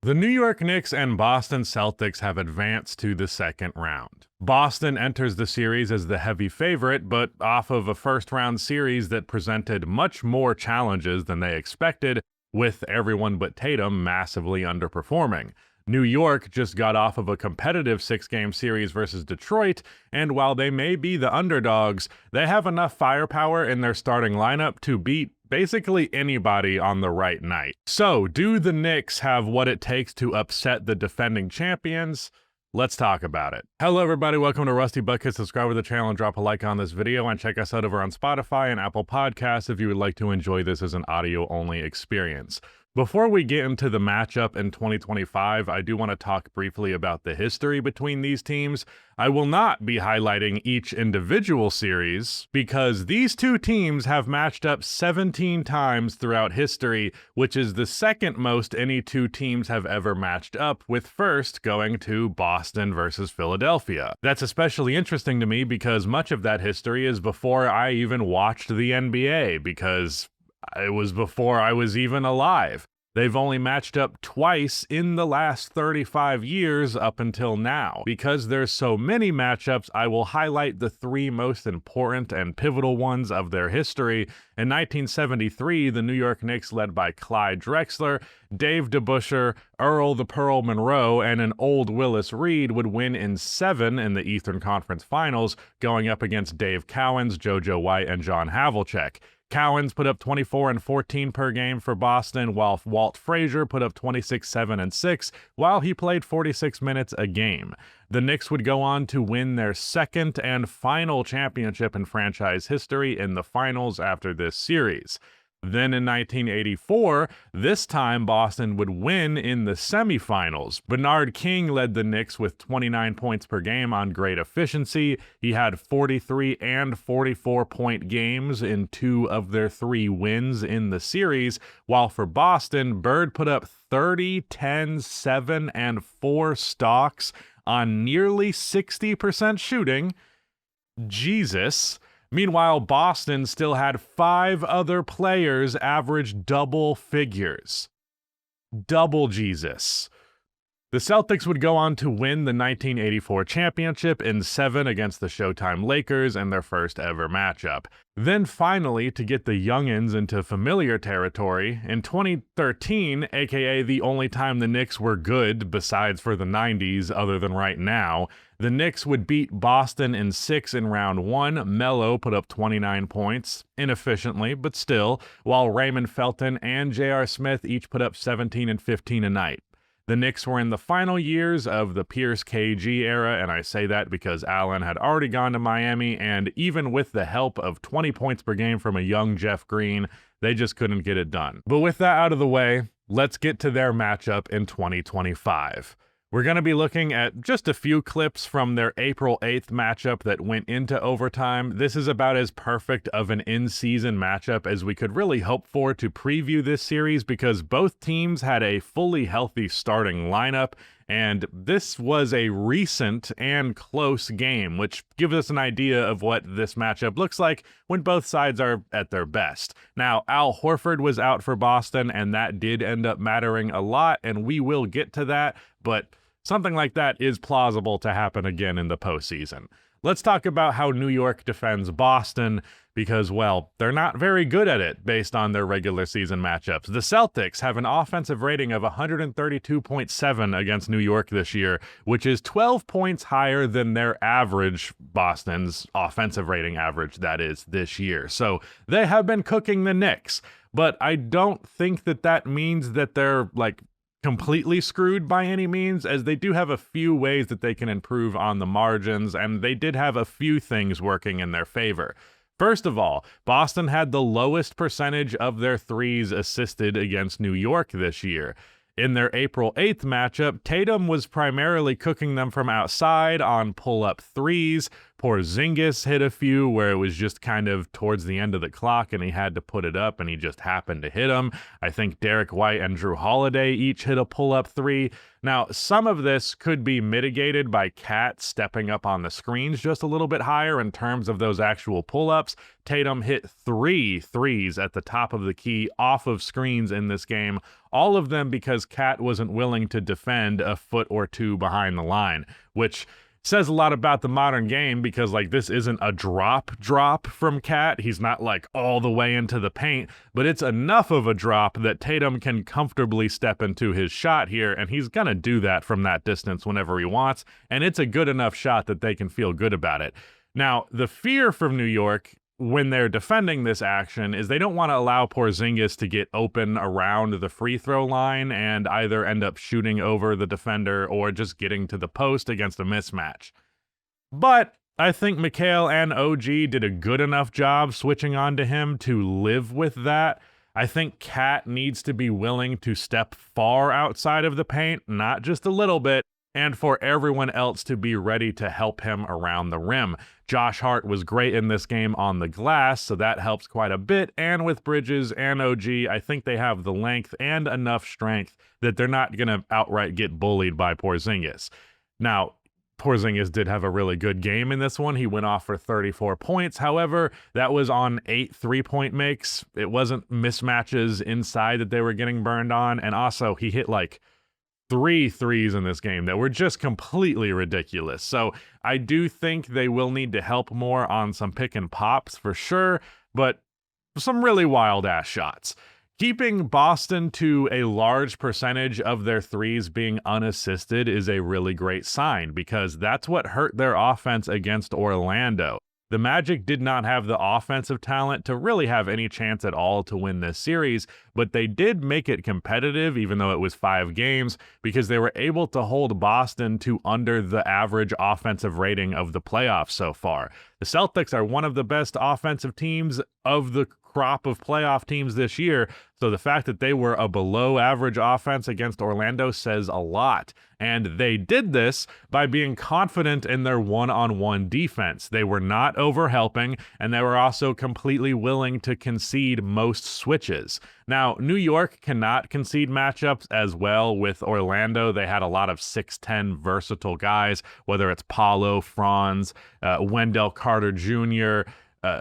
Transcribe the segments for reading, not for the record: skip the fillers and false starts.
The New York Knicks and Boston Celtics have advanced to the second round. Boston enters the series as the heavy favorite, but off of a first-round series that presented much more challenges than they expected, with everyone but Tatum massively underperforming. New York just got off of a competitive six-game series versus Detroit, and while they may be the underdogs, they have enough firepower in their starting lineup to beat basically anybody on the right night. So, do the Knicks have what it takes to upset the defending champions? Let's talk about it. Hello everybody, welcome to Rusty Bucket. Subscribe to the channel and drop a like on this video, and check us out over on Spotify and Apple Podcasts if you would like to enjoy this as an audio-only experience. Before we get into the matchup in 2025, I do want to talk briefly about the history between these teams. I will not be highlighting each individual series because these two teams have matched up 17 times throughout history, which is the second most any two teams have ever matched up, with first going to Boston versus Philadelphia. That's especially interesting to me because much of that history is before I even watched the NBA, because it was before I was even alive. They've only matched up twice in the last 35 years up until now. Because there's so many matchups, I will highlight the three most important and pivotal ones of their history. In 1973, the New York Knicks, led by Clyde Drexler, Dave DeBusschere, Earl the Pearl Monroe, and an old Willis Reed, would win in 7 in the Eastern Conference Finals, going up against Dave Cowens, JoJo White, and John Havlicek. Cowens put up 24 and 14 per game for Boston, while Walt Frazier put up 26, 7, and 6, while he played 46 minutes a game. The Knicks would go on to win their second and final championship in franchise history in the finals after this series. Then in 1984, this time Boston would win in the semifinals. Bernard King led the Knicks with 29 points per game on great efficiency. He had 43 and 44-point games in 2 of their 3 wins in the series, while for Boston, Bird put up 30, 10, 7, and 4 stocks on nearly 60% shooting. Jesus. Meanwhile, Boston still had 5 other players average double figures. Double Jesus. The Celtics would go on to win the 1984 championship in 7 against the Showtime Lakers in their first ever matchup. Then finally, to get the youngins into familiar territory, in 2013, aka the only time the Knicks were good besides for the 90s other than right now, the Knicks would beat Boston in 6 in round 1. Melo put up 29 points, inefficiently, but still, while Raymond Felton and J.R. Smith each put up 17 and 15 a night. The Knicks were in the final years of the Pierce KG era, and I say that because Allen had already gone to Miami, and even with the help of 20 points per game from a young Jeff Green, they just couldn't get it done. But with that out of the way, let's get to their matchup in 2025. We're going to be looking at just a few clips from their April 8th matchup that went into overtime. This is about as perfect of an in-season matchup as we could really hope for to preview this series, because both teams had a fully healthy starting lineup, and this was a recent and close game, which gives us an idea of what this matchup looks like when both sides are at their best. Now, Al Horford was out for Boston, and that did end up mattering a lot, and we will get to that, but something like that is plausible to happen again in the postseason. Let's talk about how New York defends Boston, because, well, they're not very good at it based on their regular season matchups. The Celtics have an offensive rating of 132.7 against New York this year, which is 12 points higher than their average, Boston's offensive rating average, that is, this year. So they have been cooking the Knicks, but I don't think that that means that they're, completely screwed by any means, as they do have a few ways that they can improve on the margins, and they did have a few things working in their favor. First of all, Boston had the lowest percentage of their threes assisted against New York this year. In their April 8th matchup, Tatum was primarily cooking them from outside on pull-up threes, Porzingis hit a few where it was just kind of towards the end of the clock and he had to put it up and he just happened to hit them. I think Derek White and Drew Holiday each hit a pull-up three. Now, some of this could be mitigated by Cat stepping up on the screens just a little bit higher in terms of those actual pull-ups. Tatum hit 3 threes at the top of the key off of screens in this game, all of them because Cat wasn't willing to defend a foot or two behind the line, which says a lot about the modern game because, like, this isn't a drop from Cat. He's not, like, all the way into the paint, but it's enough of a drop that Tatum can comfortably step into his shot here, and he's gonna do that from that distance whenever he wants, and it's a good enough shot that they can feel good about it. Now, the fear from New York when they're defending this action is they don't want to allow Porzingis to get open around the free throw line and either end up shooting over the defender or just getting to the post against a mismatch. But I think Mikal and OG did a good enough job switching onto him to live with that. I think Cat needs to be willing to step far outside of the paint, not just a little bit, and for everyone else to be ready to help him around the rim. Josh Hart was great in this game on the glass, so that helps quite a bit, and with Bridges and OG, I think they have the length and enough strength that they're not going to outright get bullied by Porzingis. Now, Porzingis did have a really good game in this one. He went off for 34 points. However, that was on 8 3-point makes. It wasn't mismatches inside that they were getting burned on, and also he hit like 3 threes in this game that were just completely ridiculous. So I do think they will need to help more on some pick and pops for sure, but some really wild ass shots. Keeping Boston to a large percentage of their threes being unassisted is a really great sign because that's what hurt their offense against Orlando. The Magic did not have the offensive talent to really have any chance at all to win this series, but they did make it competitive even though it was 5 games because they were able to hold Boston to under the average offensive rating of the playoffs so far. The Celtics are one of the best offensive teams of the crop of playoff teams this year, so the fact that they were a below average offense against Orlando says a lot. And they did this by being confident in their one-on-one defense. They were not overhelping, and they were also completely willing to concede most switches. Now, New York cannot concede matchups as well with Orlando. They had a lot of 6'10 versatile guys, whether it's Paulo, Franz, Wendell Carter Jr.,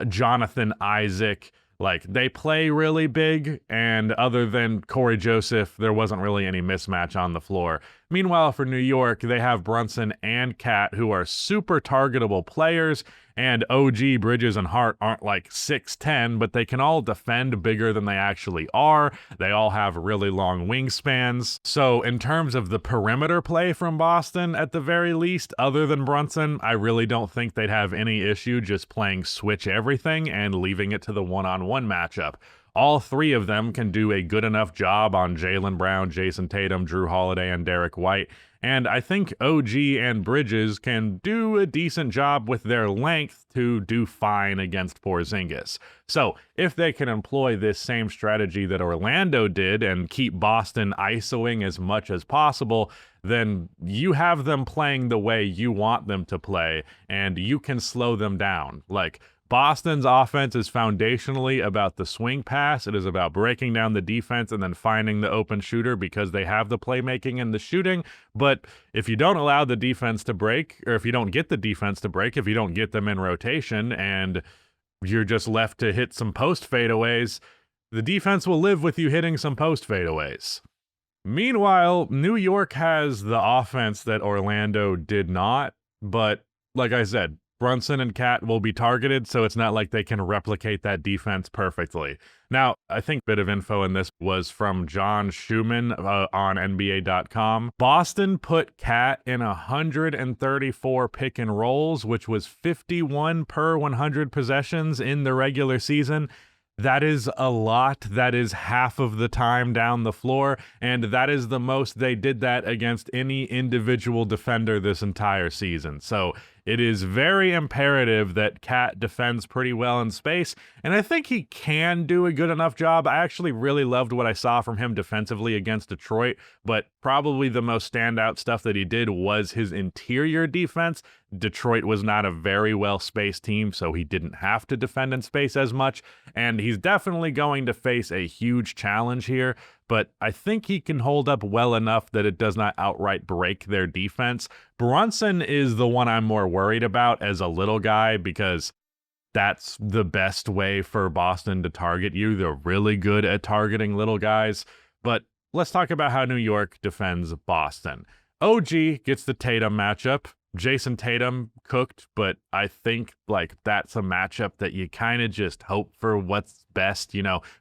Jonathan Isaac. Like, they play really big, and other than Corey Joseph, there wasn't really any mismatch on the floor. Meanwhile, for New York, they have Brunson and Cat, who are super targetable players, and OG, Bridges, and Hart aren't like 6'10", but they can all defend bigger than they actually are. They all have really long wingspans. So in terms of the perimeter play from Boston, at the very least, other than Brunson, I really don't think they'd have any issue just playing switch everything and leaving it to the one-on-one matchup. All 3 of them can do a good enough job on Jaylen Brown, Jason Tatum, Drew Holiday, and Derek White. And I think OG and Bridges can do a decent job with their length to do fine against Porzingis. So if they can employ this same strategy that Orlando did and keep Boston isoing as much as possible, then you have them playing the way you want them to play, and you can slow them down. Like, Boston's offense is foundationally about the swing pass. It is about breaking down the defense and then finding the open shooter because they have the playmaking and the shooting. But if you don't allow the defense to break, or if you don't get the defense to break, if you don't get them in rotation and you're just left to hit some post fadeaways, the defense will live with you hitting some post fadeaways. Meanwhile, New York has the offense that Orlando did not, but like I said, Brunson and Cat will be targeted, so it's not like they can replicate that defense perfectly. Now, I think a bit of info in this was from John Schumann on NBA.com. Boston put Cat in 134 pick and rolls, which was 51 per 100 possessions in the regular season. That is a lot. That is half of the time down the floor, and that is the most they did that against any individual defender this entire season. So it is very imperative that Cat defends pretty well in space, and I think he can do a good enough job. I actually really loved what I saw from him defensively against Detroit, but probably the most standout stuff that he did was his interior defense. Detroit was not a very well-spaced team, so he didn't have to defend in space as much, and he's definitely going to face a huge challenge here, but I think he can hold up well enough that it does not outright break their defense. Brunson is the one I'm more worried about as a little guy because that's the best way for Boston to target you. They're really good at targeting little guys, but let's talk about how New York defends Boston. OG gets the Tatum matchup. Jason Tatum cooked, but I think like that's a matchup that you kind of just hope for what's best,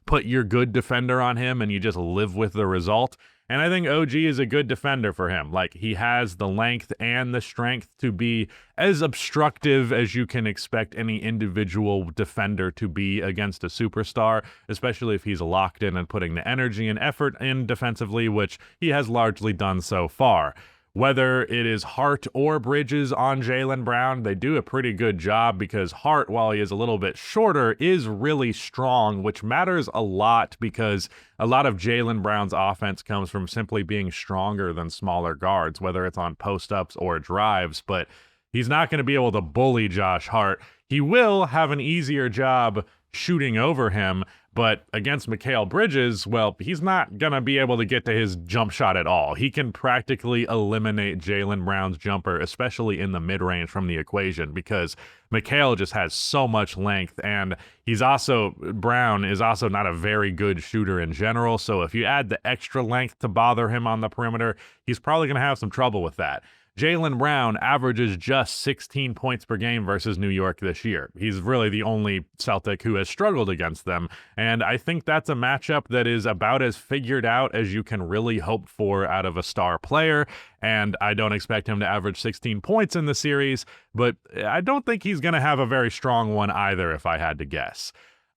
put your good defender on him and you just live with the result. And I think OG is a good defender for him. Like, he has the length and the strength to be as obstructive as you can expect any individual defender to be against a superstar, especially if he's locked in and putting the energy and effort in defensively, which he has largely done so far. Whether it is Hart or Bridges on Jaylen Brown, they do a pretty good job because Hart, while he is a little bit shorter, is really strong, which matters a lot because a lot of Jaylen Brown's offense comes from simply being stronger than smaller guards, whether it's on post-ups or drives, but he's not going to be able to bully Josh Hart. He will have an easier job shooting over him, but against Mikal Bridges, well, he's not going to be able to get to his jump shot at all. He can practically eliminate Jaylen Brown's jumper, especially in the mid-range, from the equation because Mikal just has so much length, and Brown is also not a very good shooter in general, so if you add the extra length to bother him on the perimeter, he's probably going to have some trouble with that. Jaylen Brown averages just 16 points per game versus New York this year. He's really the only Celtic who has struggled against them, and I think that's a matchup that is about as figured out as you can really hope for out of a star player, and I don't expect him to average 16 points in the series, but I don't think he's going to have a very strong one either if I had to guess.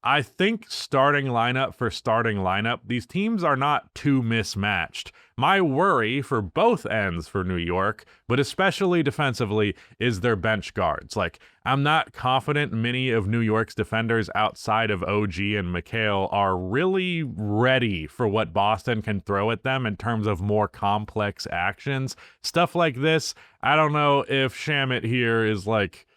I think starting lineup for starting lineup, these teams are not too mismatched. My worry for both ends for New York, but especially defensively, is their bench guards. Like, I'm not confident many of New York's defenders outside of OG and Mikal are really ready for what Boston can throw at them in terms of more complex actions. Stuff like this, I don't know if Shamet here is like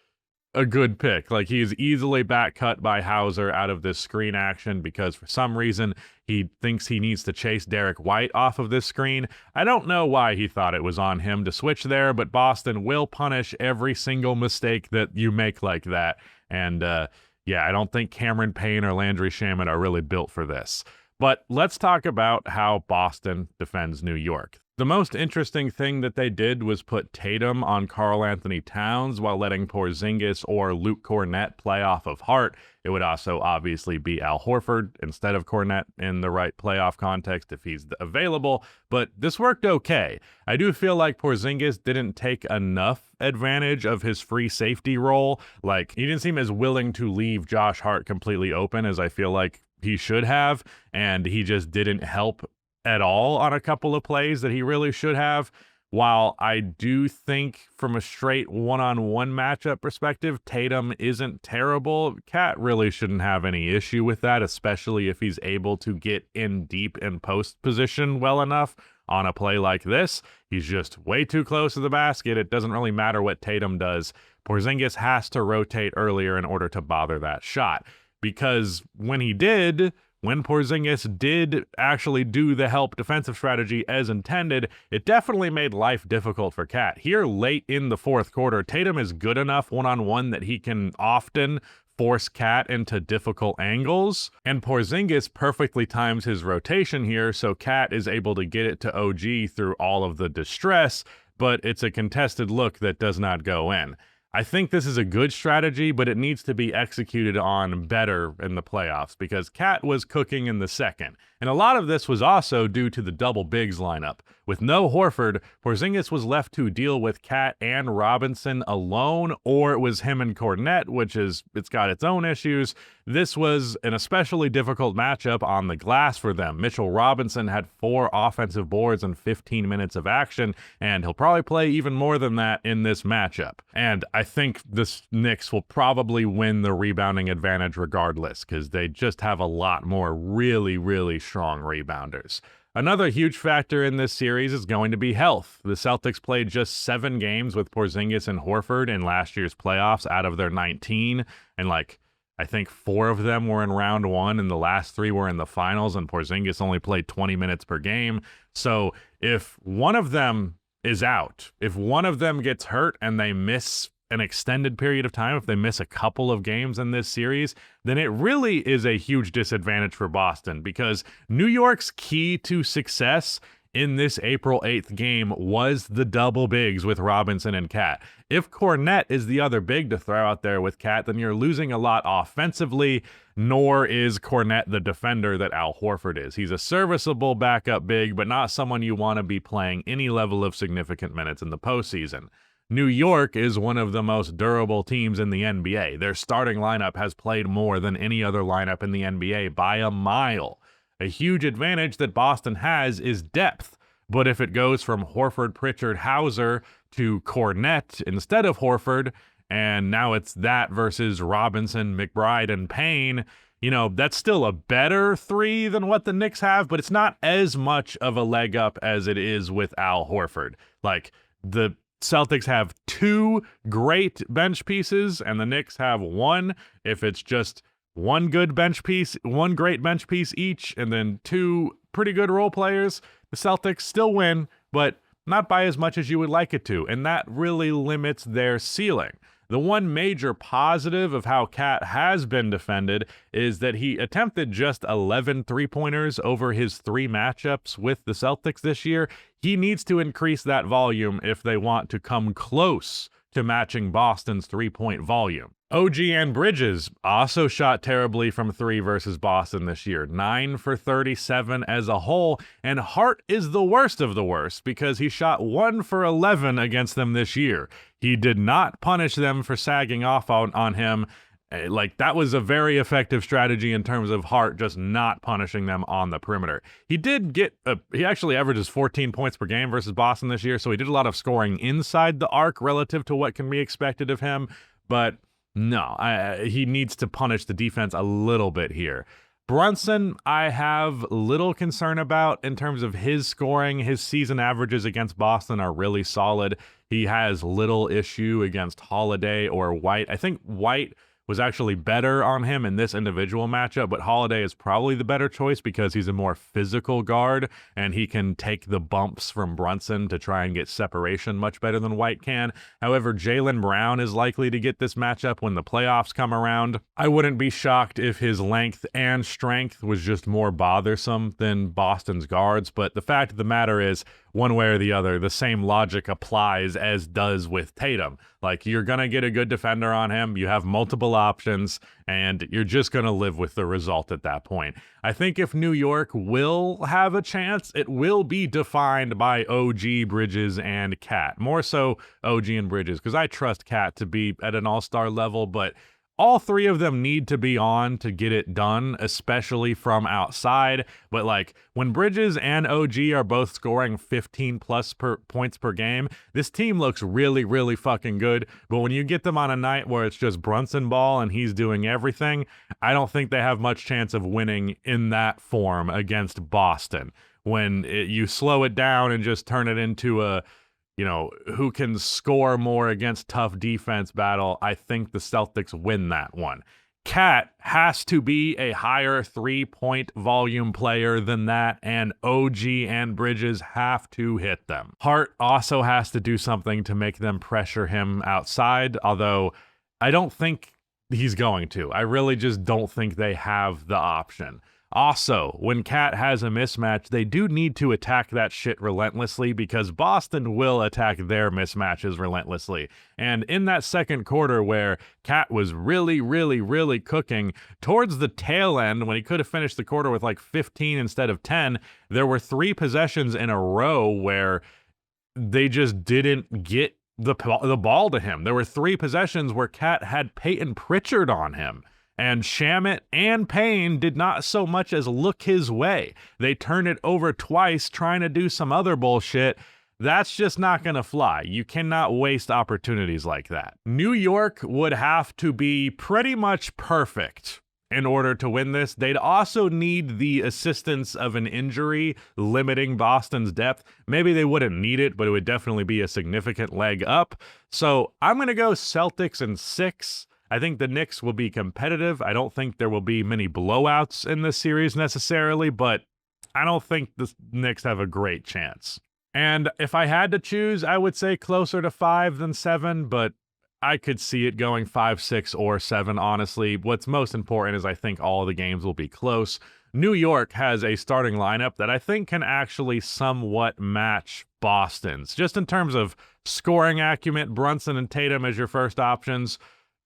a good pick. Like, he is easily back cut by Hauser out of this screen action because for some reason he thinks he needs to chase Derek White off of this screen. I don't know why he thought it was on him to switch there, but Boston will punish every single mistake that you make like that. And I don't think Cameron Payne or Landry Shamet are really built for this. But let's talk about how Boston defends New York. The most interesting thing that they did was put Tatum on Karl-Anthony Towns while letting Porzingis or Luke Kornet play off of Hart. It would also obviously be Al Horford instead of Kornet in the right playoff context if he's available, but this worked okay. I do feel like Porzingis didn't take enough advantage of his free safety role. Like, he didn't seem as willing to leave Josh Hart completely open as I feel like he should have, and he just didn't help at all on a couple of plays that he really should have. While I do think from a straight one-on-one matchup perspective, Tatum isn't terrible, Cat really shouldn't have any issue with that, especially if he's able to get in deep in post position well enough on a play like this. He's just way too close to the basket. It doesn't really matter what Tatum does. Porzingis has to rotate earlier in order to bother that shot, because when Porzingis did actually do the help defensive strategy as intended, it definitely made life difficult for Cat. Here late in the fourth quarter, Tatum is good enough one-on-one that he can often force Cat into difficult angles, and Porzingis perfectly times his rotation here, so Cat is able to get it to OG through all of the distress, but it's a contested look that does not go in. I think this is a good strategy, but it needs to be executed on better in the playoffs because Cat was cooking in the second. And a lot of this was also due to the double bigs lineup. with no Horford, Porzingis was left to deal with Cat and Robinson alone, or it was him and Kornet, it's got its own issues. This was an especially difficult matchup on the glass for them. Mitchell Robinson had 4 offensive boards and 15 minutes of action, and he'll probably play even more than that in this matchup. And I think the Knicks will probably win the rebounding advantage regardless, because they just have a lot more really, really strong rebounders. Another huge factor in this series is going to be health. The Celtics played just 7 games with Porzingis and Horford in last year's playoffs out of their 19, and I think 4 of them were in round 1 and the last 3 were in the finals, and Porzingis only played 20 minutes per game. So if one of them is out, if one of them gets hurt and they miss an extended period of time, if they miss a couple of games in this series, then it really is a huge disadvantage for Boston, because New York's key to success in this April 8th game was the double bigs with Robinson and Cat. If Kornet is the other big to throw out there with Cat, then you're losing a lot offensively, nor is Kornet the defender that Al Horford is. He's a serviceable backup big, but not someone you want to be playing any level of significant minutes in the postseason. New York is one of the most durable teams in the NBA. Their starting lineup has played more than any other lineup in the NBA by a mile. A huge advantage that Boston has is depth, but if it goes from Horford, Pritchard, Hauser to Kornet instead of Horford, and now it's that versus Robinson, McBride, and Payne, that's still a better 3 than what the Knicks have, but it's not as much of a leg up as it is with Al Horford. The Celtics have 2 great bench pieces, and the Knicks have 1. If it's just one good bench piece, 1 great bench piece each, and then 2 pretty good role players, the Celtics still win, but not by as much as you would like it to, and that really limits their ceiling. The one major positive of how Cat has been defended is that he attempted just 11 three-pointers over his 3 matchups with the Celtics this year. He needs to increase that volume if they want to come close to matching Boston's 3-point volume. OG and Bridges also shot terribly from 3 versus Boston this year, 9 for 37 as a whole, and Hart is the worst of the worst because he shot 1 for 11 against them this year. He did not punish them for sagging off on him. That was a very effective strategy in terms of Hart just not punishing them on the perimeter. He actually averages 14 points per game versus Boston this year, so he did a lot of scoring inside the arc relative to what can be expected of him, but no, he needs to punish the defense a little bit here. Brunson, I have little concern about in terms of his scoring. His season averages against Boston are really solid. He has little issue against Holiday or White. I think White was actually better on him in this individual matchup, but Holiday is probably the better choice because he's a more physical guard and he can take the bumps from Brunson to try and get separation much better than White can. However, Jaylen Brown is likely to get this matchup when the playoffs come around. I wouldn't be shocked if his length and strength was just more bothersome than Boston's guards, but the fact of the matter is, one way or the other, the same logic applies as does with Tatum. You're going to get a good defender on him, you have multiple options, and you're just going to live with the result at that point. I think if New York will have a chance, it will be defined by OG, Bridges, and Cat. More so OG and Bridges, because I trust Cat to be at an all-star level, but all 3 of them need to be on to get it done, especially from outside. But when Bridges and OG are both scoring 15 plus points per game, this team looks really, really fucking good. But when you get them on a night where it's just Brunson ball and he's doing everything, I don't think they have much chance of winning in that form against Boston. When you slow it down and just turn it into a who can score more against tough defense battle, I think the Celtics win that one. Cat has to be a higher 3-point volume player than that, and OG and Bridges have to hit them. Hart also has to do something to make them pressure him outside, although I don't think he's going to. I really just don't think they have the option. Also, when Cat has a mismatch, they do need to attack that shit relentlessly because Boston will attack their mismatches relentlessly. And in that second quarter where Cat was really cooking, towards the tail end, when he could have finished the quarter with like 15 instead of 10, there were 3 possessions in a row where they just didn't get the ball to him. There were 3 possessions where Cat had Peyton Pritchard on him. And Shamet and Payne did not so much as look his way. They turned it over twice trying to do some other bullshit. That's just not going to fly. You cannot waste opportunities like that. New York would have to be pretty much perfect in order to win this. They'd also need the assistance of an injury limiting Boston's depth. Maybe they wouldn't need it, but it would definitely be a significant leg up. So I'm going to go Celtics in 6. I think the Knicks will be competitive. I don't think there will be many blowouts in this series necessarily, but I don't think the Knicks have a great chance. And if I had to choose, I would say closer to 5 than 7, but I could see it going 5, 6, or 7, honestly. What's most important is I think all of the games will be close. New York has a starting lineup that I think can actually somewhat match Boston's. Just in terms of scoring acumen, Brunson and Tatum as your first options,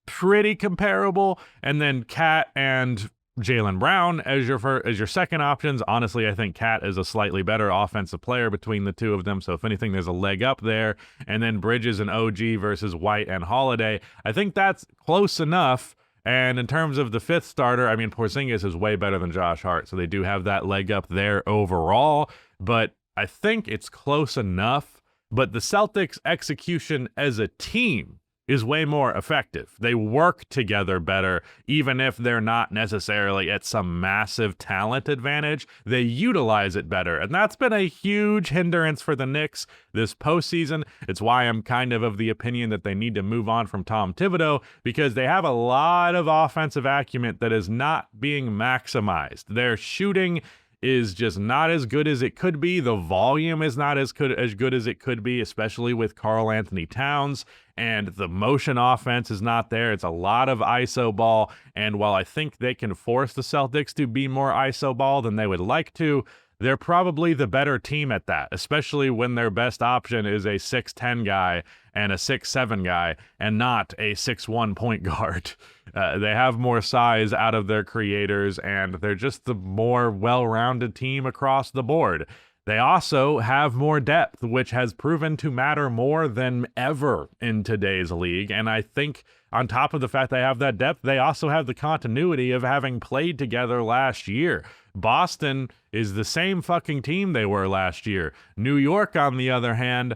pretty comparable, and then Cat and Jaylen Brown as your second options. Honestly, I think Cat is a slightly better offensive player between the two of them, so if anything, there's a leg up there. And then Bridges and OG versus White and Holiday. I think that's close enough. And in terms of the 5th starter, I mean, Porzingis is way better than Josh Hart, so they do have that leg up there overall, but I think it's close enough. But the Celtics' execution as a team is way more effective. They work together better, even if they're not necessarily at some massive talent advantage. They utilize it better, and that's been a huge hindrance for the Knicks this postseason. It's why I'm kind of the opinion that they need to move on from Tom Thibodeau, because they have a lot of offensive acumen that is not being maximized. Their shooting is just not as good as it could be. The volume is not as good as it could be, especially with Karl Anthony Towns, and the motion offense is not there. It's a lot of ISO ball, and while I think they can force the Celtics to be more ISO ball than they would like to, they're probably the better team at that, especially when their best option is a 6'10 guy and a 6'7 guy and not a 6'1 point guard. They have more size out of their creators, and they're just the more well-rounded team across the board. They also have more depth, which has proven to matter more than ever in today's league. And I think on top of the fact they have that depth, they also have the continuity of having played together last year. Boston is the same fucking team they were last year. New York, on the other hand,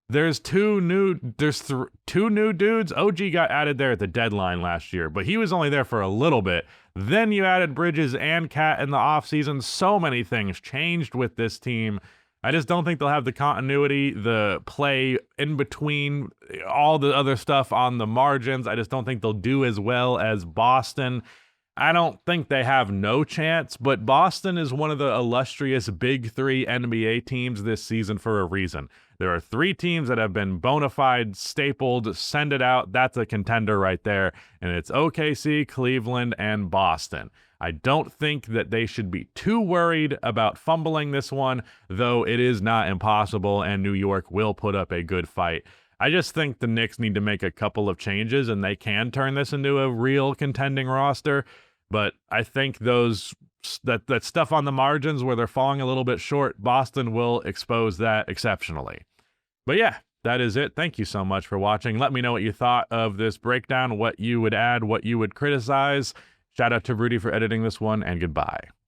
there's two new dudes. OG got added there at the deadline last year, but he was only there for a little bit. Then you added Bridges and Cat in the offseason. So many things changed with this team. I just don't think they'll have the continuity, the play in between, all the other stuff on the margins. I just don't think they'll do as well as Boston. I don't think they have no chance, but Boston is one of the illustrious Big Three NBA teams this season for a reason. There are 3 teams that have been bona fide, stapled, send it out. That's a contender right there, and it's OKC, Cleveland, and Boston. I don't think that they should be too worried about fumbling this one, though it is not impossible, and New York will put up a good fight. I just think the Knicks need to make a couple of changes, and they can turn this into a real contending roster. But I think that stuff on the margins where they're falling a little bit short, Boston will expose that exceptionally. But yeah, that is it. Thank you so much for watching. Let me know what you thought of this breakdown, what you would add, what you would criticize. Shout out to Rudy for editing this one, and goodbye.